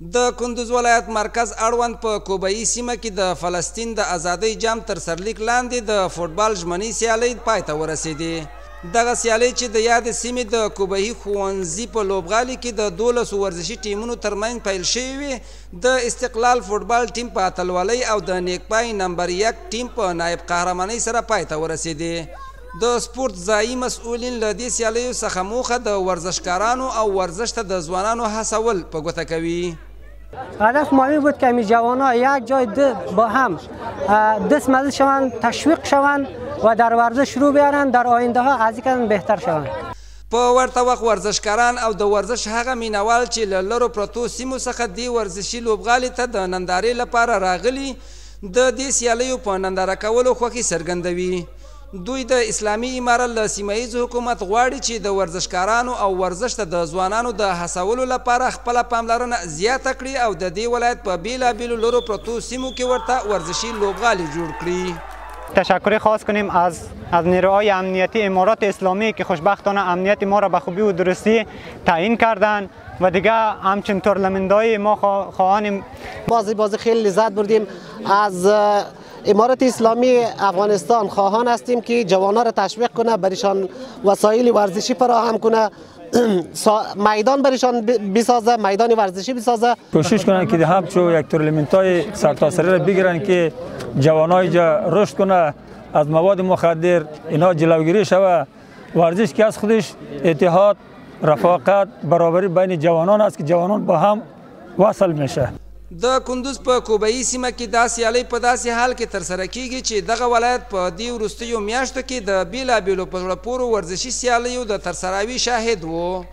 د کندوز ولایت مرکز اړوند په کوبایي سیمه کې د فلسطین د ازادۍ جام تر سرلیک لاندې د فوټبال ژمنۍ سیالۍ پای ته ورسېدې. دغه سیالۍ چې د یادې سیمې د کوبایي ښوونځي په لوبغالي کې د 12 ورزشي ټیمونو ترمنځ پیل شوې وې، د استقلال فوټبال ټیم په اتلولۍ او د نیکپای نمبر 1 ټیم په نایب قهرمانۍ سره پای ته ورسېدې. د سپورت ځایي مسؤلین له دې سیالیو څخه موخه د ورزشکارانو او ورزش ته د ځوانانو هڅول په ګوته کوي. هدف مهمی بود که جوانان یک جای با هم دست مزد شوند، تشویق شوند و در ورزش شروع بیارند، در آینده ها از این بهتر شوند. په ورته وخت ورزشکاران او د ورزش هغه مینوال چې له لرو پرتو سیمو څخه دې ورزشي لوبغالي ته د نندارې لپاره راغلي د دې سیالیو په ننداره کولو خوښي څرګندوي. دوی د اسلامي امارت له سیمهییز حکومت غواړي چې د ورزشکارانو او ورزش ته د ځوانانو د هڅولو لپاره خپله پاملرنه زیاته کړي او د دې ولایت په بیلابیلو لرو پرتو سیمو کې ورته ورزشي لوبغالي جوړ کړي. تشکر خاص کنیم از نیروهای امنیتی امارات اسلامی که خوشبختانه امنیت ما را به خوبی و درستی تعیین کردند و دیگه همچنین تورنمنت‌های ما خواهانیم. بازی خیلی لذت بردیم. از امارت اسلامی افغانستان خواهان هستیم که جوانان را تشویق کنه، برایشان وسایل ورزشی فراهم کنه، میدان برایشان بسازه، میدان ورزشی بسازه. کوشش کنن که همچون یک تورنمنت‌های سرتاسری را بگیرن که جوانای جا رشد کنه، از مواد مخدر اینا جلوگیری شود. ورزش که از خودش اتحاد، رفاقت، برابری بین جوانان است که جوانان با هم وصل میشه. د کندوز په کوبایي سیمه کې دا سیالۍ په داسې حال کې ترسره کیږي چې دغه ولایت په دې وروستیو میاشتو کې د بیلابیلو په زړه پورو ورزشي سیالیو د ترسراوي شاهد و.